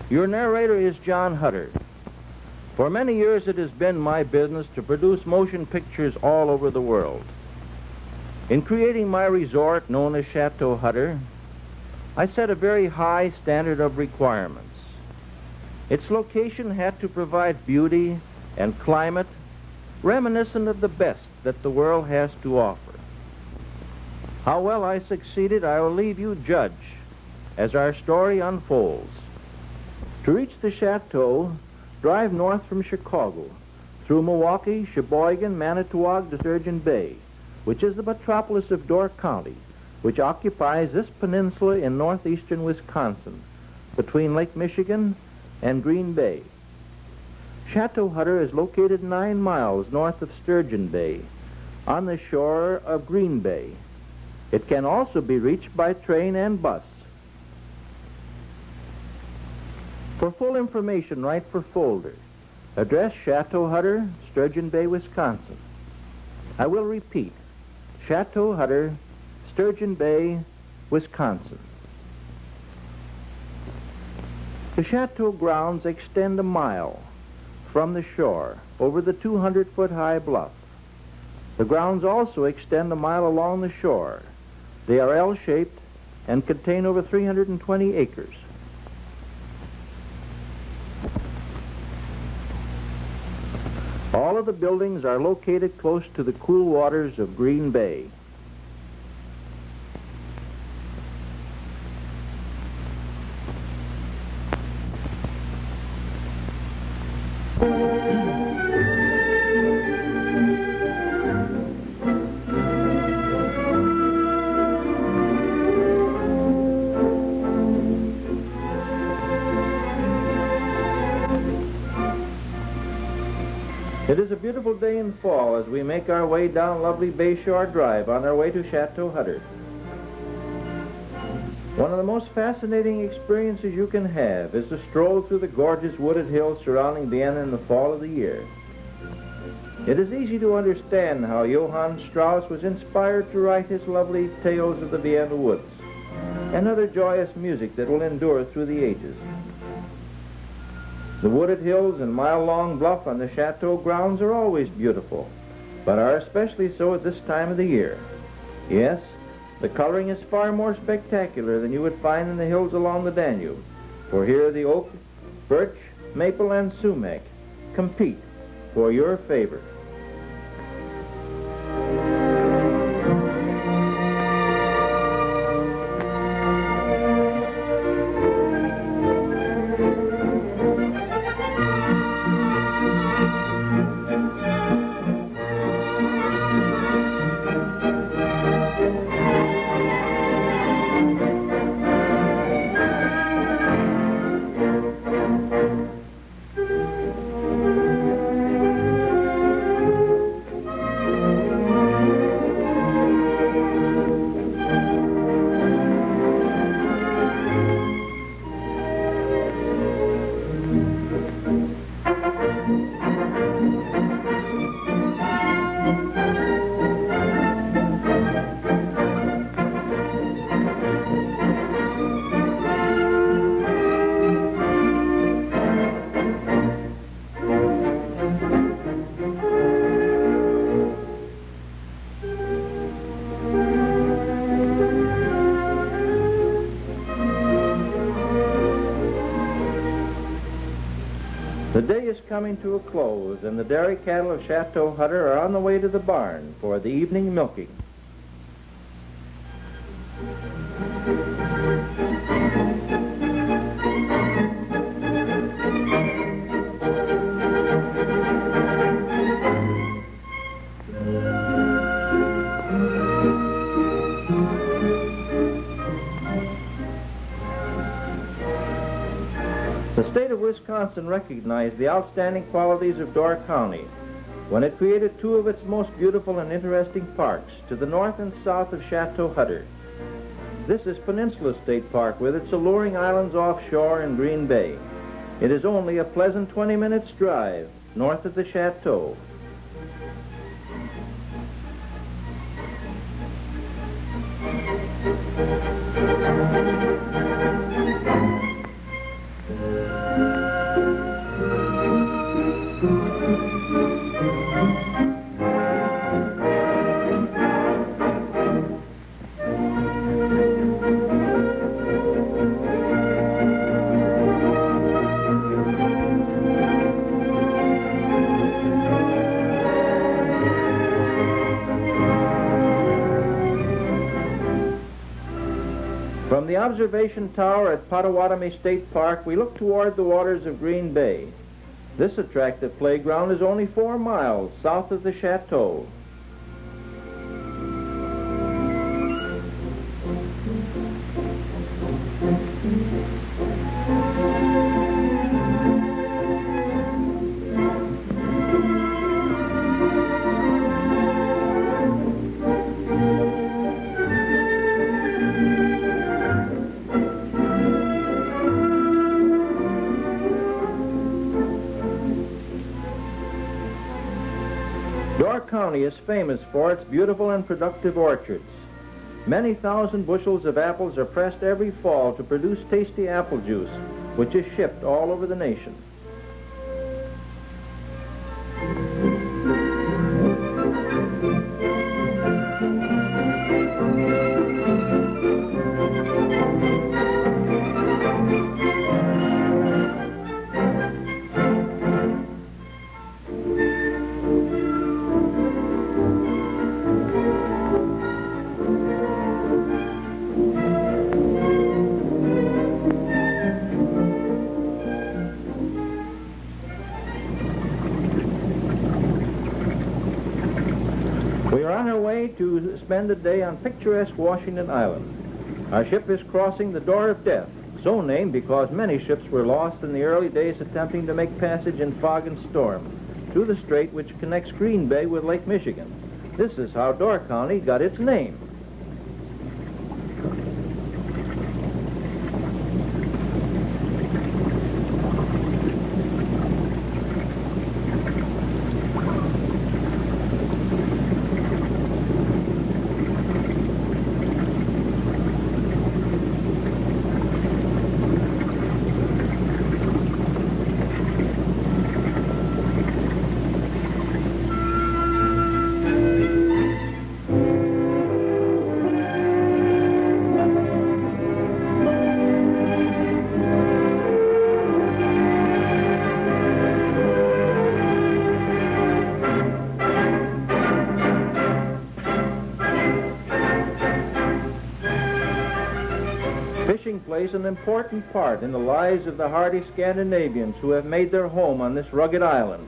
Your narrator is John Hutter. For many years it has been my business to produce motion pictures all over the world. In creating my resort, known as Cnateau Hutter, I set a very high standard of requirements. Its location had to provide beauty and climate reminiscent of the best that the world has to offer. How well I succeeded, I will leave you judge as our story unfolds. To reach the chateau, drive north from Chicago, through Milwaukee, Sheboygan, Manitowoc to Sturgeon Bay, which is the metropolis of Door County, which occupies this peninsula in northeastern Wisconsin, between Lake Michigan and Green Bay. Cnateau Hutter is located 9 miles north of Sturgeon Bay, on the shore of Green Bay. It can also be reached by train and bus. For full information, write for folder. Address Cnateau Hutter, Sturgeon Bay, Wisconsin. I will repeat, Cnateau Hutter, Sturgeon Bay, Wisconsin. The chateau grounds extend a mile from the shore over the 200-foot-high bluff. The grounds also extend a mile along the shore. They are L-shaped and contain over 320 acres. All of the buildings are located close to the cool waters of Green Bay. It is a beautiful day in fall as we make our way down lovely Bayshore Drive on our way to Cnateau Hutter. One of the most fascinating experiences you can have is to stroll through the gorgeous wooded hills surrounding Vienna in the fall of the year. It is easy to understand how Johann Strauss was inspired to write his lovely tales of the Vienna woods and other joyous music that will endure through the ages. The wooded hills and mile-long bluff on the chateau grounds are always beautiful, but are especially so at this time of the year. Yes, the coloring is far more spectacular than you would find in the hills along the Danube, for here the oak, birch, maple, and sumac compete for your favor. The day is coming to a close, and the dairy cattle of Cnateau Hutter are on the way to the barn for the evening milking. The state of Wisconsin recognized the outstanding qualities of Door County when it created 2 of its most beautiful and interesting parks to the north and south of Cnateau Hutter. This is Peninsula State Park with its alluring islands offshore in Green Bay. It is only a pleasant 20 minutes drive north of the chateau. observation tower at Potawatomi State Park, we look toward the waters of Green Bay. This attractive playground is only 4 miles south of the chateau. Door County is famous for its beautiful and productive orchards. Many thousand bushels of apples are pressed every fall to produce tasty apple juice, which is shipped all over the nation. We are on our way to spend a day on picturesque Washington Island. Our ship is crossing the Door of Death, so named because many ships were lost in the early days attempting to make passage in fog and storm through the strait which connects Green Bay with Lake Michigan. This is how Door County got its name. Fishing plays an important part in the lives of the hardy Scandinavians who have made their home on this rugged island.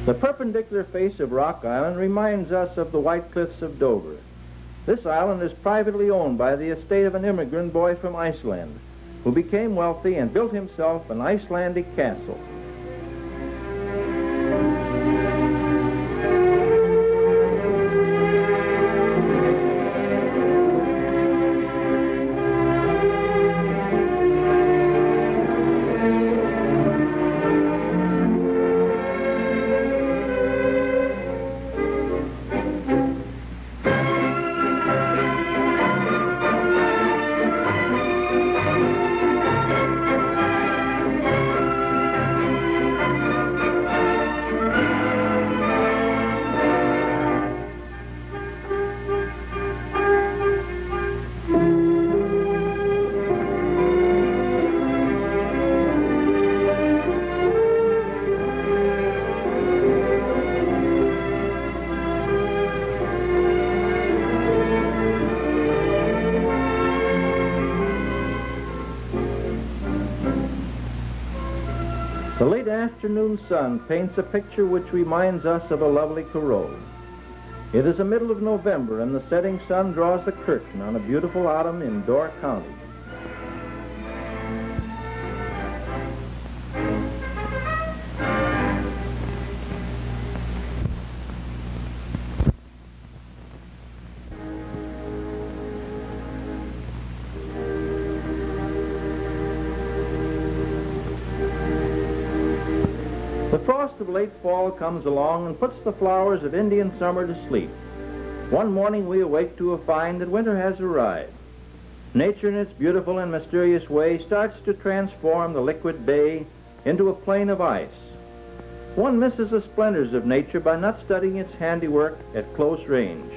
The perpendicular face of Rock Island reminds us of the White Cliffs of Dover. This island is privately owned by the estate of an immigrant boy from Iceland, who became wealthy and built himself an Icelandic castle. The late afternoon sun paints a picture which reminds us of a lovely Corot. It is the middle of November, and the setting sun draws the curtain on a beautiful autumn in Door County. The frost of late fall comes along and puts the flowers of Indian summer to sleep. One morning we awake to find that winter has arrived. Nature in its beautiful and mysterious way starts to transform the liquid bay into a plain of ice. One misses the splendors of nature by not studying its handiwork at close range.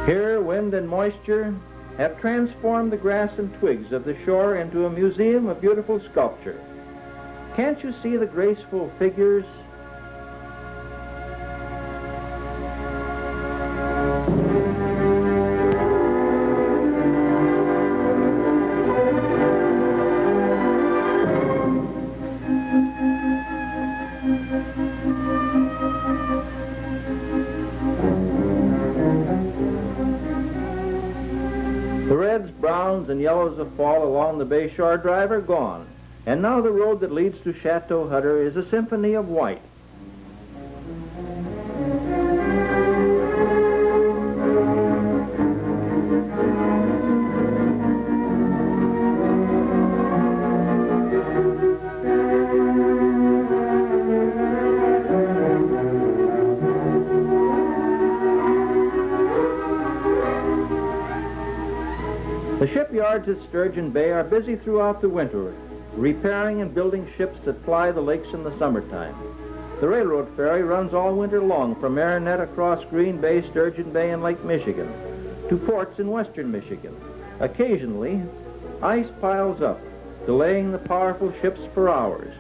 Here, wind and moisture have transformed the grass and twigs of the shore into a museum of beautiful sculpture. Can't you see the graceful figures? The reds, browns, and yellows of fall along the bay shore drive are gone, and now the road that leads to Cnateau Hutter is a symphony of white. The shipyards at Sturgeon Bay are busy throughout the winter, repairing and building ships that ply the lakes in the summertime. The railroad ferry runs all winter long from Marinette across Green Bay, Sturgeon Bay, and Lake Michigan to ports in western Michigan. Occasionally, ice piles up, delaying the powerful ships for hours.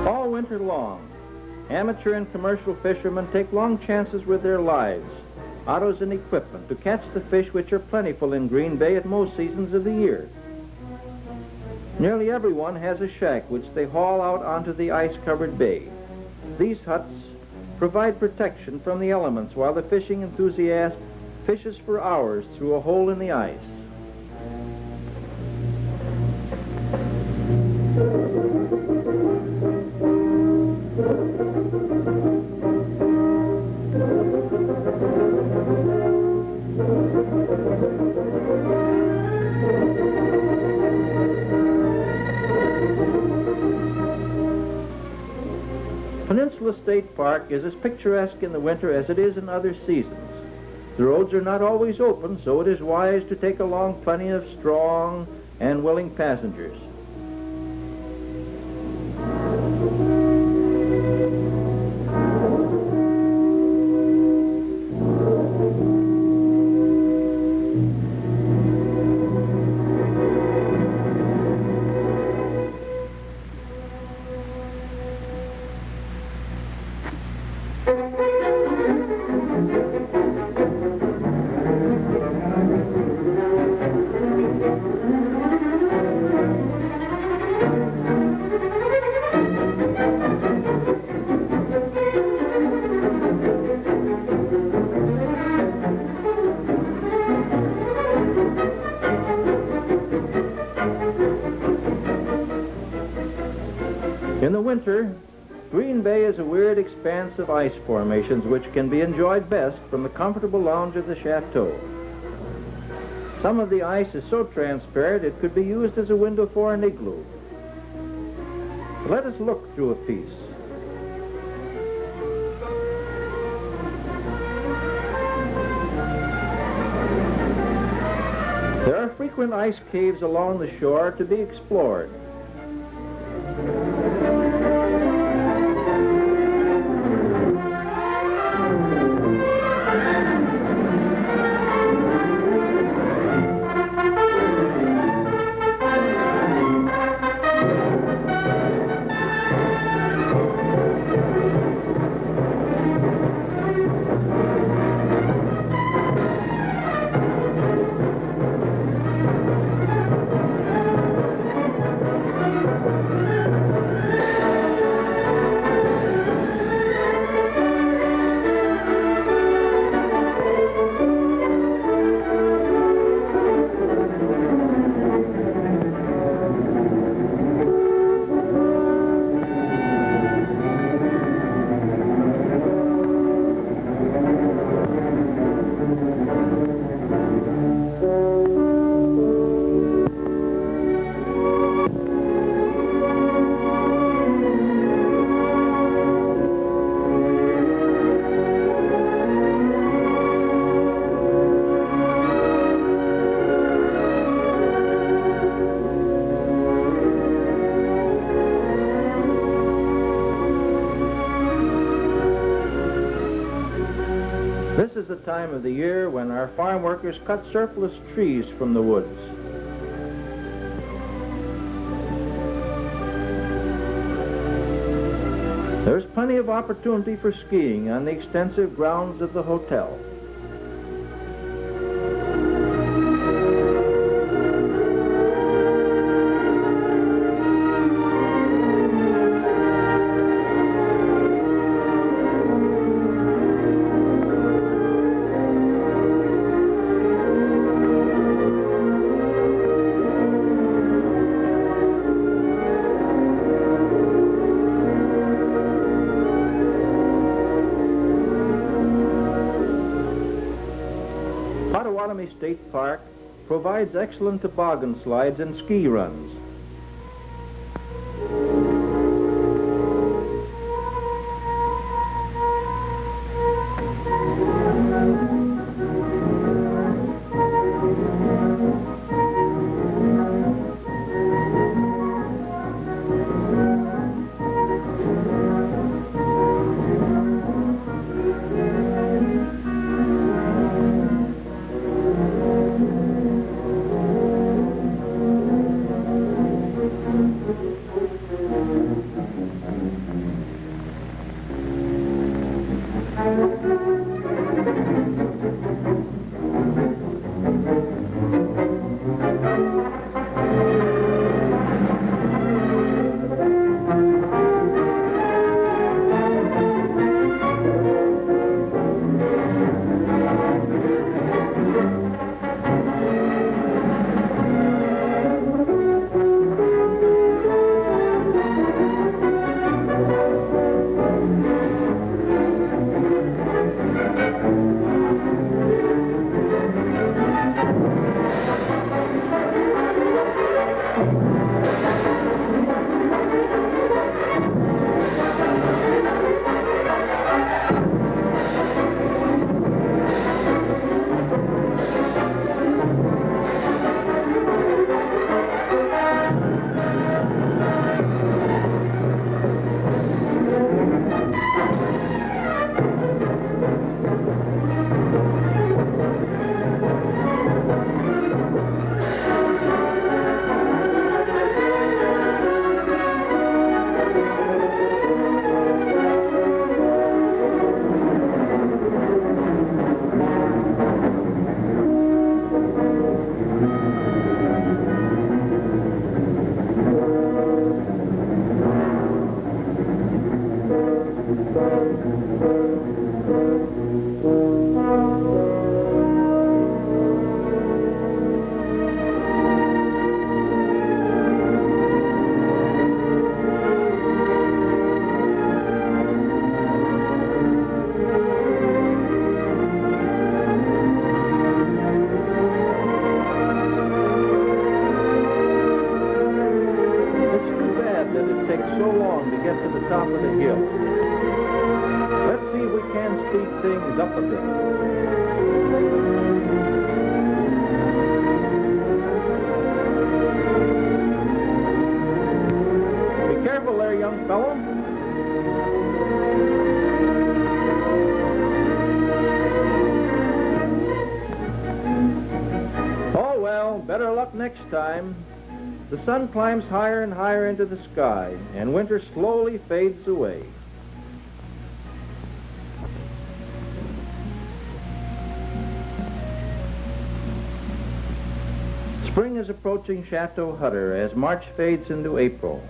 All winter long, amateur and commercial fishermen take long chances with their lives, autos and equipment to catch the fish which are plentiful in Green Bay at most seasons of the year. Nearly everyone has a shack which they haul out onto the ice-covered bay. These huts provide protection from the elements while the fishing enthusiast fishes for hours through a hole in the ice. Peninsula State Park is as picturesque in the winter as it is in other seasons. The roads are not always open, so it is wise to take along plenty of strong and willing passengers. In the winter, Green Bay is a weird expanse of ice formations which can be enjoyed best from the comfortable lounge of the chateau. Some of the ice is so transparent it could be used as a window for an igloo. Let us look through a piece. There are frequent ice caves along the shore to be explored. the time of the year when our farm workers cut surplus trees from the woods. There's plenty of opportunity for skiing on the extensive grounds of the hotel. State Park provides excellent toboggan slides and ski runs. Top of the hill. Let's see if we can speed things up a bit. Be careful there, young fellow. Oh well, better luck next time. The sun climbs higher and higher into the sky, and winter slowly fades away. Spring is approaching Cnateau Hutter as March fades into April.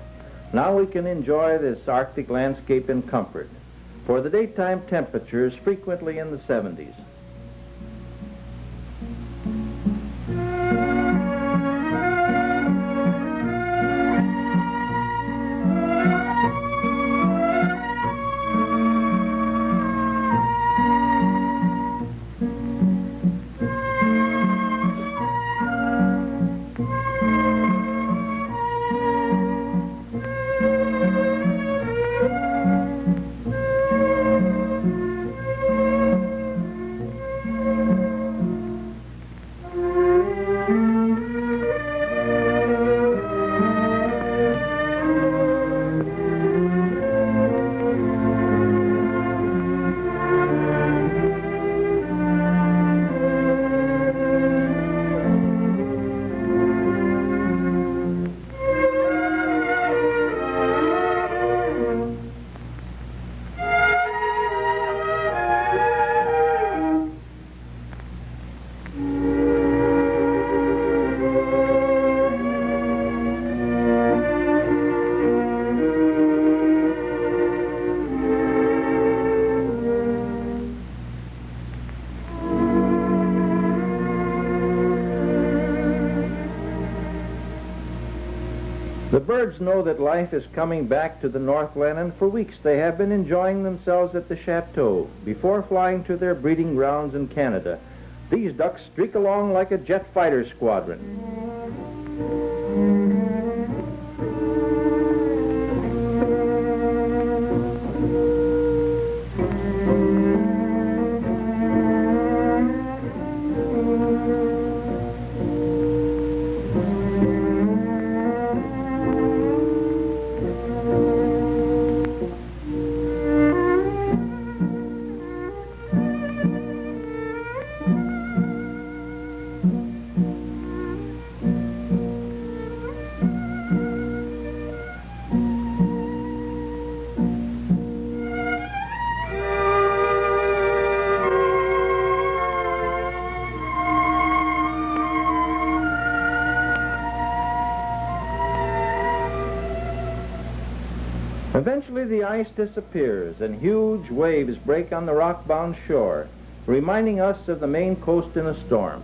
Now we can enjoy this Arctic landscape in comfort, for the daytime temperature is frequently in the 70s. The birds know that life is coming back to the Northland, and for weeks they have been enjoying themselves at the chateau before flying to their breeding grounds in Canada. These ducks streak along like a jet fighter squadron. Eventually the ice disappears and huge waves break on the rock-bound shore, reminding us of the Maine coast in a storm.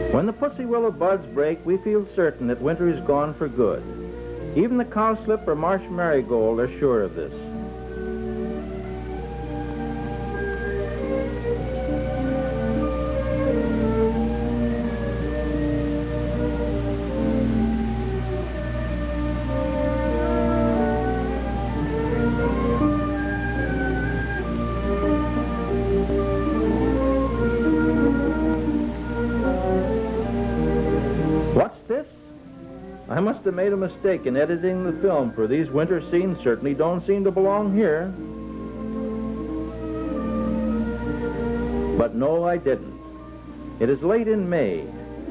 When the pussy willow buds break, we feel certain that winter is gone for good. Even the cowslip or marsh marigold are sure of this. I must have made a mistake in editing the film, for these winter scenes certainly don't seem to belong here. But no, I didn't. It is late in May,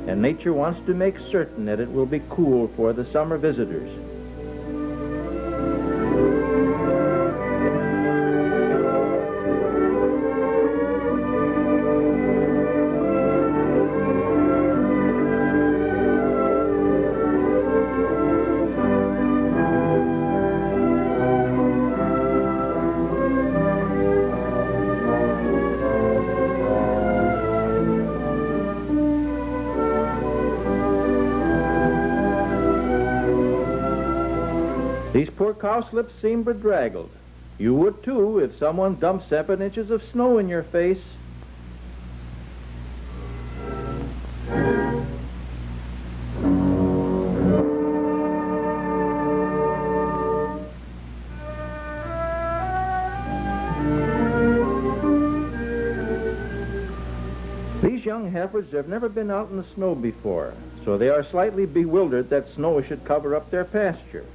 and nature wants to make certain that it will be cool for the summer visitors. These poor cowslips seem bedraggled. You would too if someone dumped 7 inches of snow in your face. These young heifers have never been out in the snow before, so they are slightly bewildered that snow should cover up their pasture.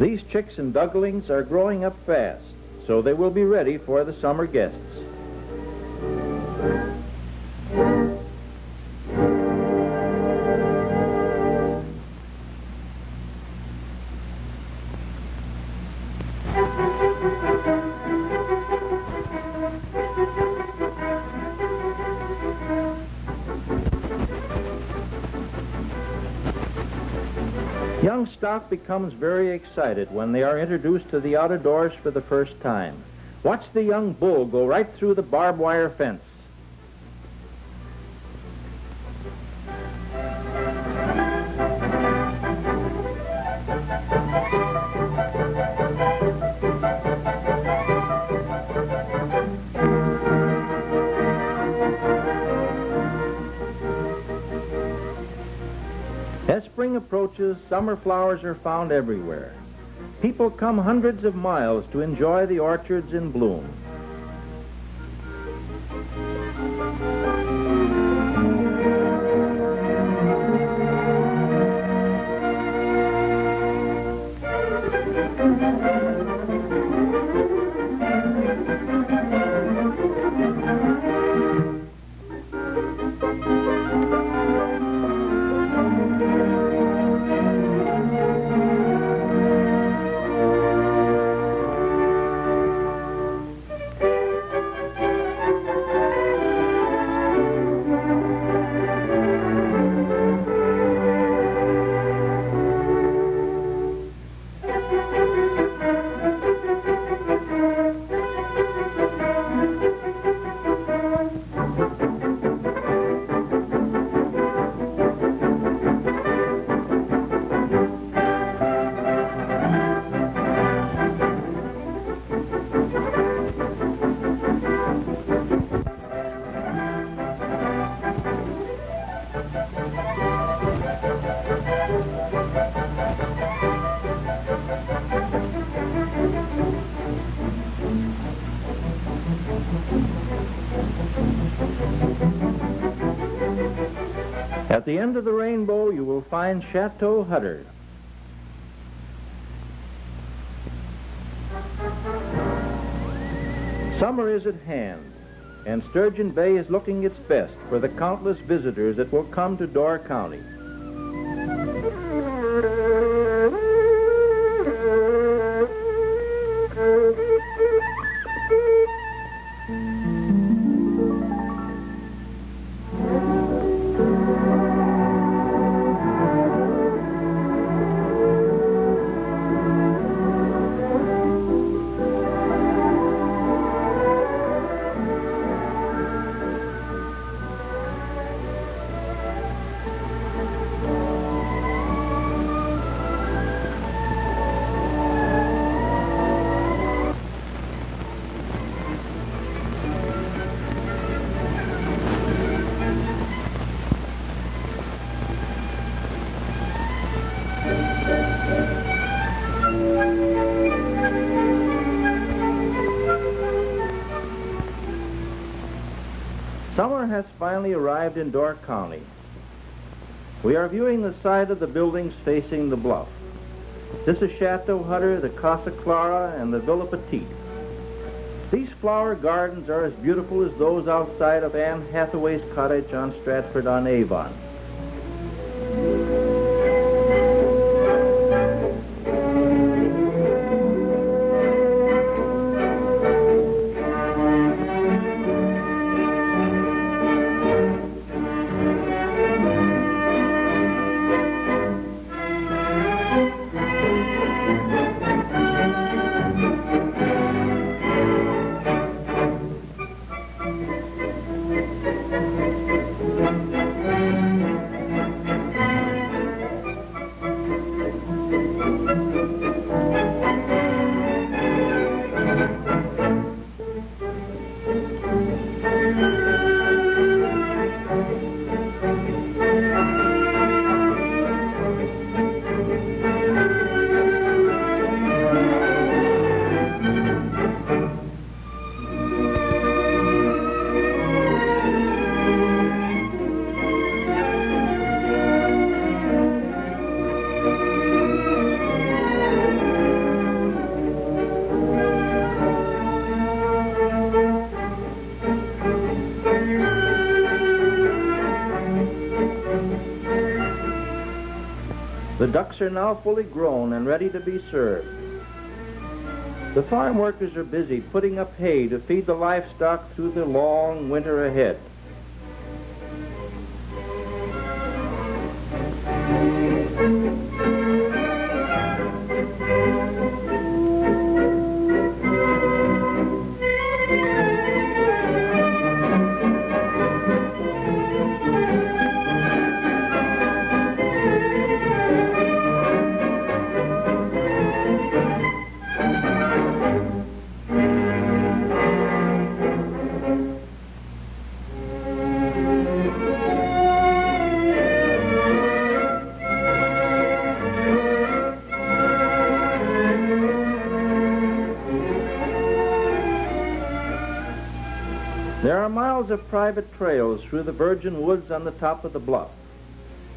These chicks and ducklings are growing up fast, so they will be ready for the summer guests. stock becomes very excited when they are introduced to the out of doors for the first time. Watch the young bull go right through the barbed wire fence. As spring approaches, summer flowers are found everywhere. People come hundreds of miles to enjoy the orchards in bloom. At the end of the rainbow, you will find Cnateau Hutter. Summer is at hand, and Sturgeon Bay is looking its best for the countless visitors that will come to Door County. Summer has finally arrived in Door County. We are viewing the side of the buildings facing the bluff. This is Cnateau Hutter, the Casa Clara, and the Villa Petite. These flower gardens are as beautiful as those outside of Anne Hathaway's cottage on Stratford-on-Avon. The ducks are now fully grown and ready to be served. The farm workers are busy putting up hay to feed the livestock through the long winter ahead. There are miles of private trails through the virgin woods on the top of the bluff.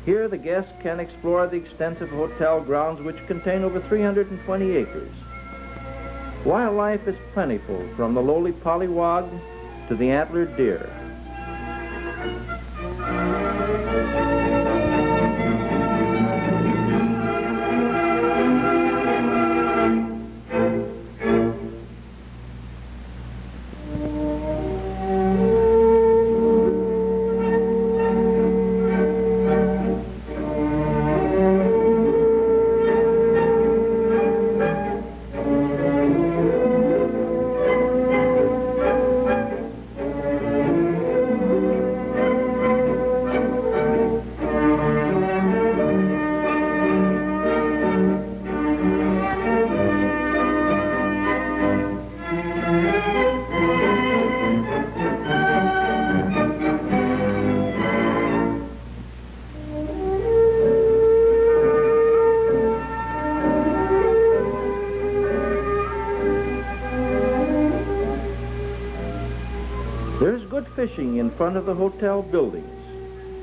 Here the guest can explore the extensive hotel grounds which contain over 320 acres. Wildlife is plentiful from the lowly pollywog to the antlered deer. There's good fishing in front of the hotel buildings.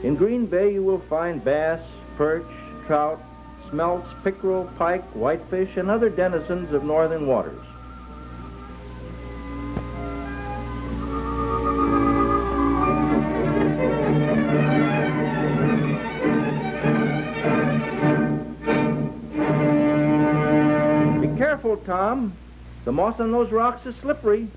In Green Bay you will find bass, perch, trout, smelts, pickerel, pike, whitefish, and other denizens of northern waters. Be careful, Tom. The moss on those rocks is slippery.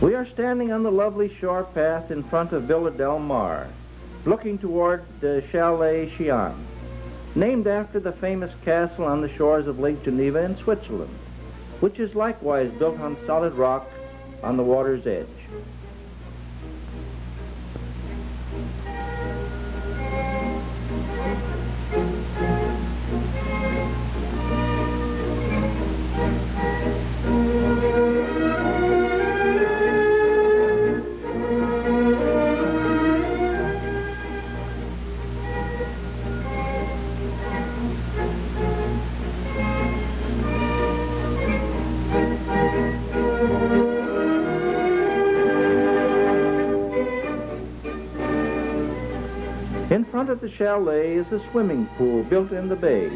We are standing on the lovely shore path in front of Villa Del Mar, looking toward Chalet Chian, named after the famous castle on the shores of Lake Geneva in Switzerland, which is likewise built on solid rock on the water's edge. In front of the chalet is a swimming pool built in the bay.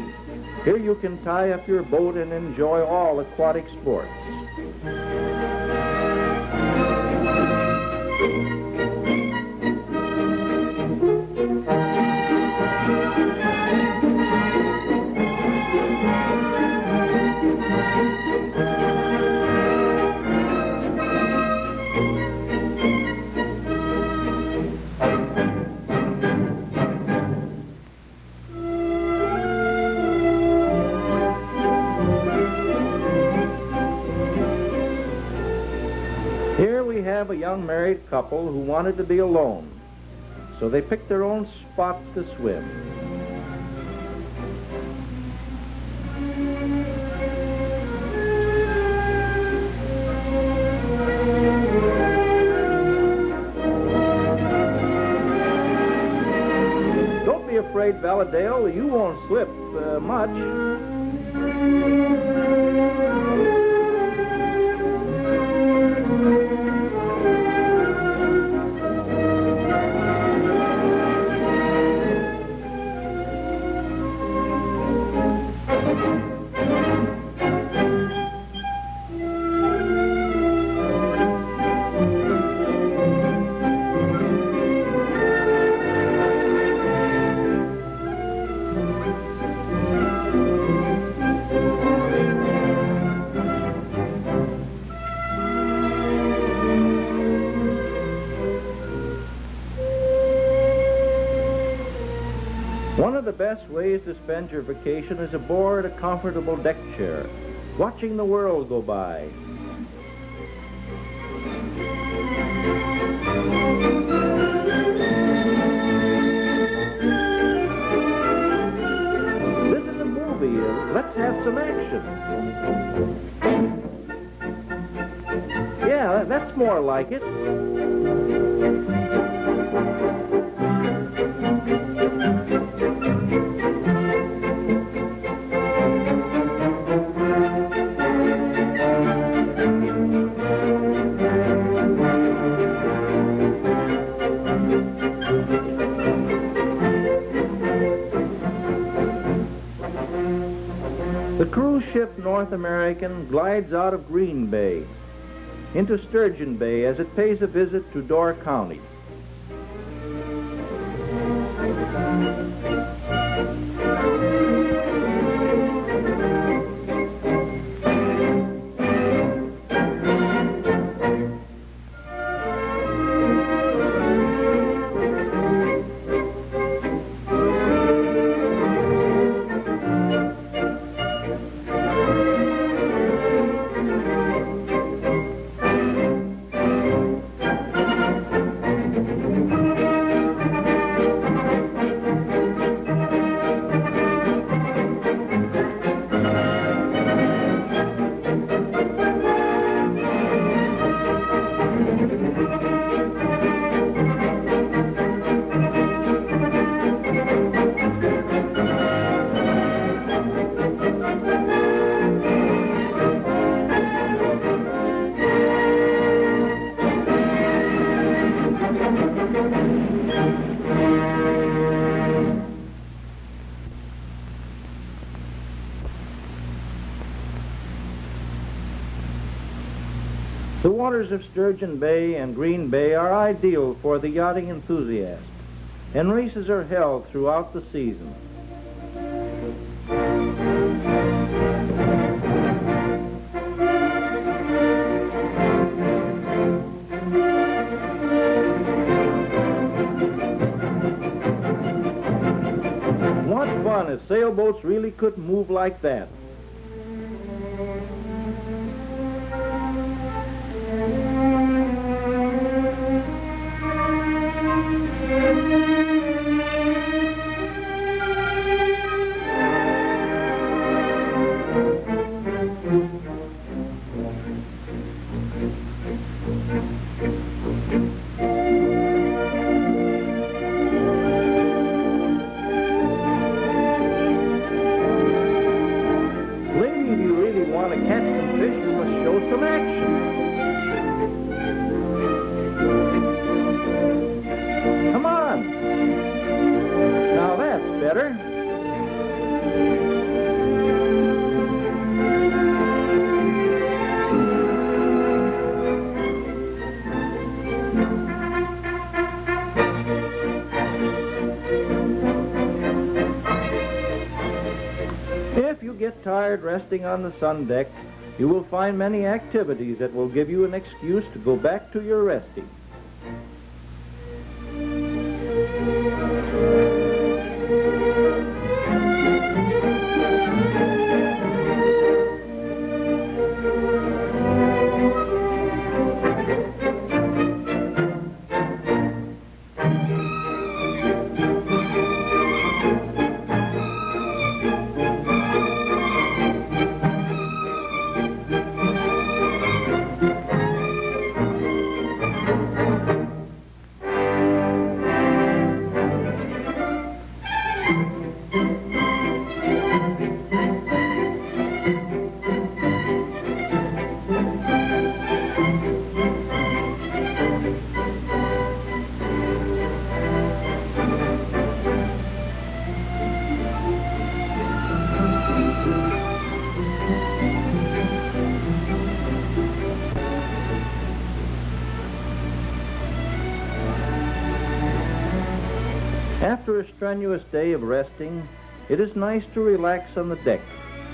Here you can tie up your boat and enjoy all aquatic sports. Here we have a young married couple who wanted to be alone, so they picked their own spot to swim. Don't be afraid, Valadale, you won't slip much. One of the best ways to spend your vacation is aboard a comfortable deck chair, watching the world go by. Yeah, that's more like it. The cruise ship North American glides out of Green Bay into Sturgeon Bay as it pays a visit to Door County. The waters of Sturgeon Bay and Green Bay are ideal for the yachting enthusiast, and races are held throughout the season. What fun if sailboats really could move like that. If you get tired resting on the sun deck, you will find many activities that will give you an excuse to go back to your resting. After a strenuous day of resting, it is nice to relax on the deck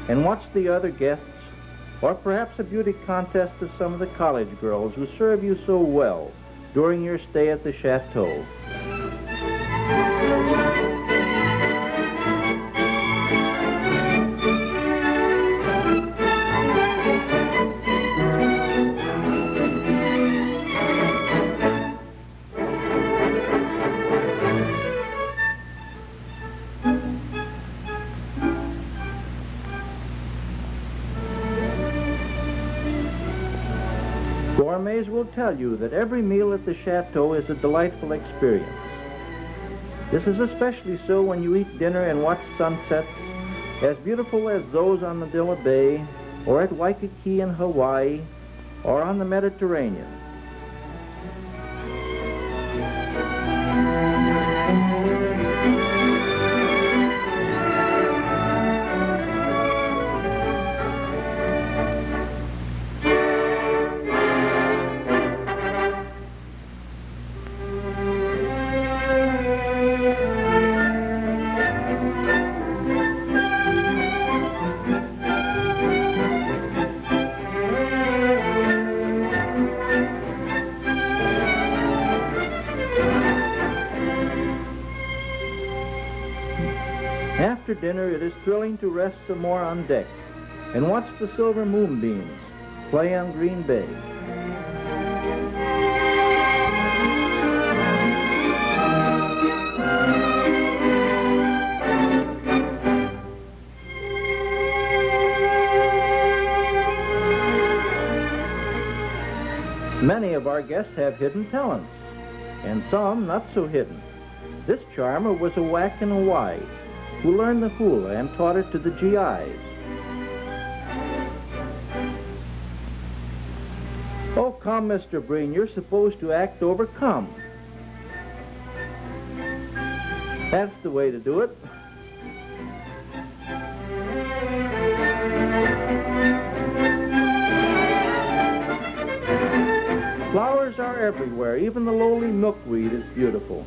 and watch the other guests, or perhaps a beauty contest of some of the college girls who serve you so well during your stay at the chateau. For gourmets will tell you that every meal at the chateau is a delightful experience. This is especially so when you eat dinner and watch sunsets as beautiful as those on Manila Bay, or at Waikiki in Hawaii, or on the Mediterranean. After dinner, it is thrilling to rest some more on deck and watch the silver moonbeams play on Green Bay. Many of our guests have hidden talents, and some not so hidden. This charmer was a whack in Hawaii who learned the hula and taught it to the GIs. Oh, come, Mr. Breen, you're supposed to act overcome. That's the way to do it. Flowers are everywhere. Even the lowly milkweed is beautiful.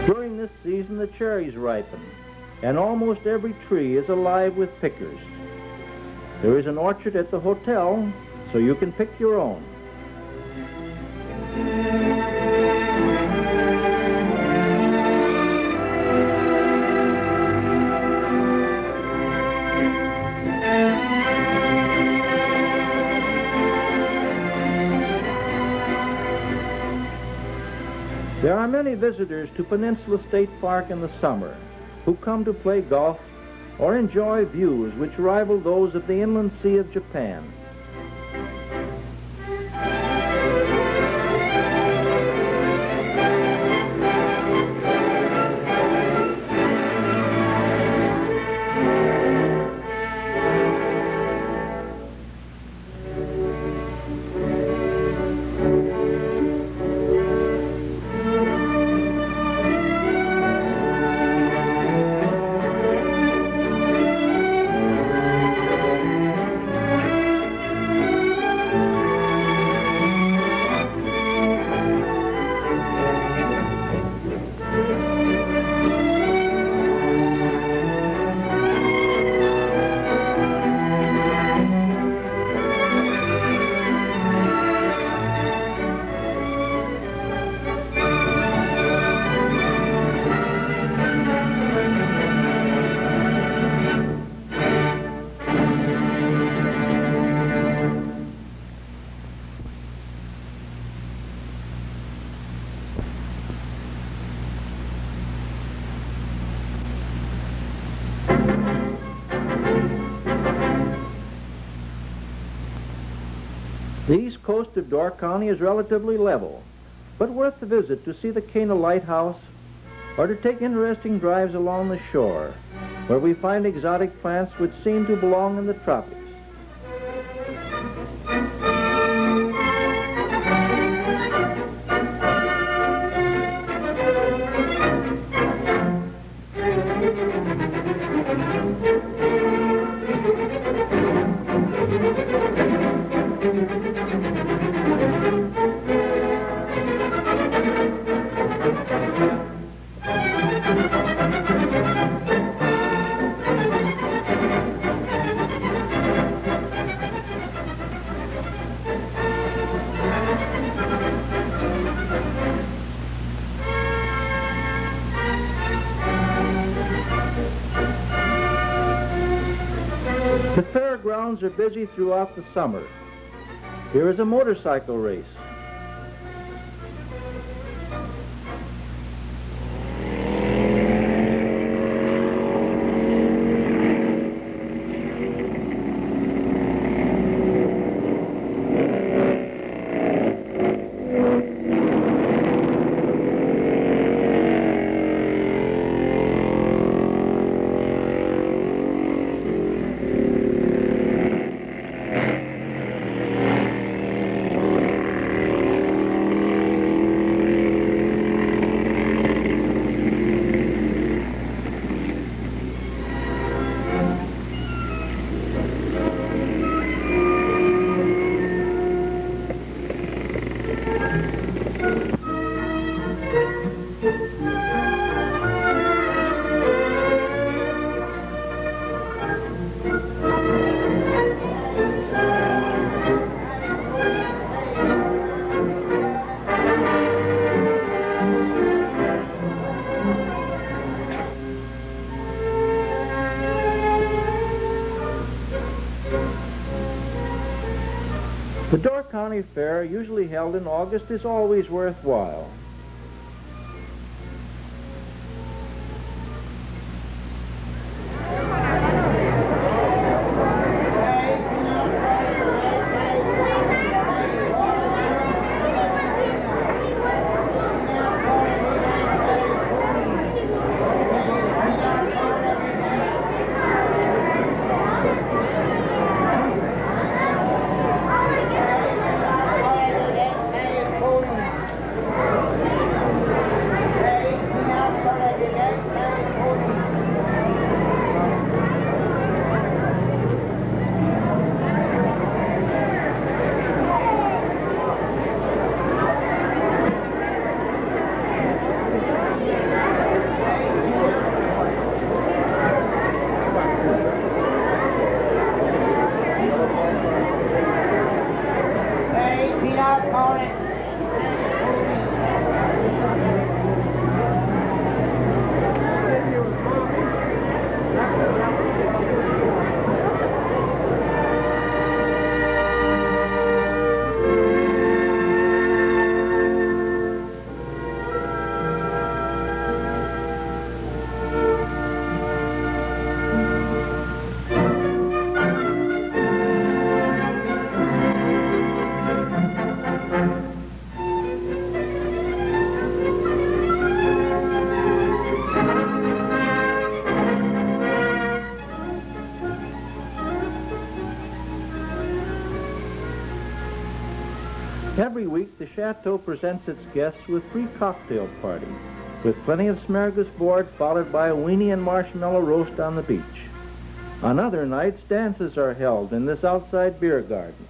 During this season, the cherries ripen, and almost every tree is alive with pickers. There is an orchard at the hotel, so you can pick your own. There are many visitors to Peninsula State Park in the summer who come to play golf or enjoy views which rival those of the inland sea of Japan. The east coast of Door County is relatively level, but worth the visit to see the Cnateau Lighthouse or to take interesting drives along the shore, where we find exotic plants which seem to belong in the tropics. grounds are busy throughout the summer. Here is a motorcycle race. The Door County Fair, usually held in August, is always worthwhile. Every week, the Chateau presents its guests with free cocktail party, with plenty of smorgasbord followed by a weenie and marshmallow roast on the beach. On other nights, dances are held in this outside beer garden.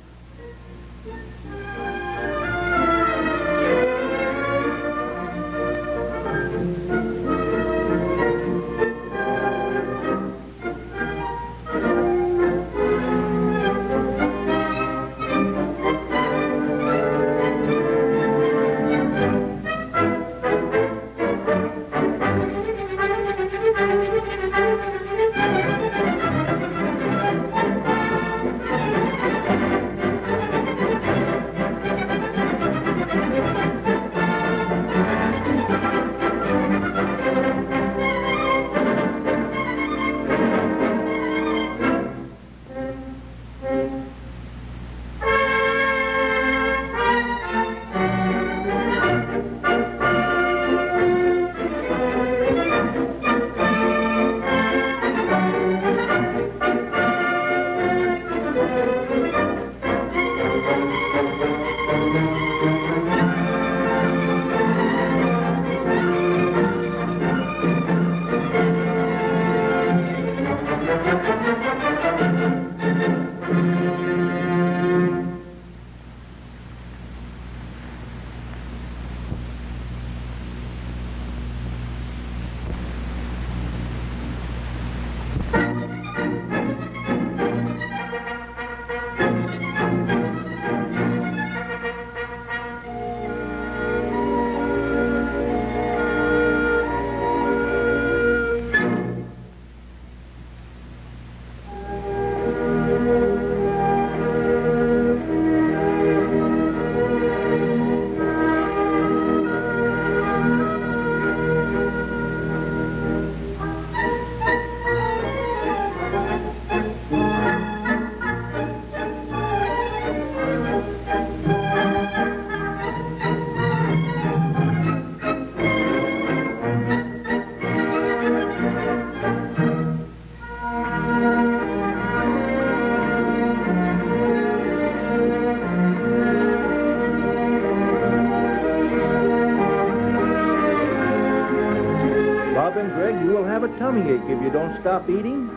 Greg, you will have a tummy ache if you don't stop eating.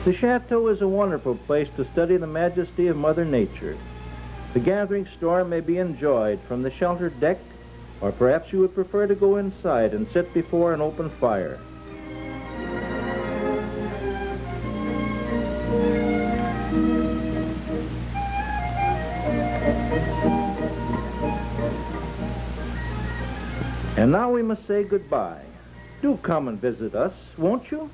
The chateau is a wonderful place to study the majesty of Mother Nature. The gathering storm may be enjoyed from the sheltered deck, or perhaps you would prefer to go inside and sit before an open fire. And now we must say goodbye. Do come and visit us, won't you?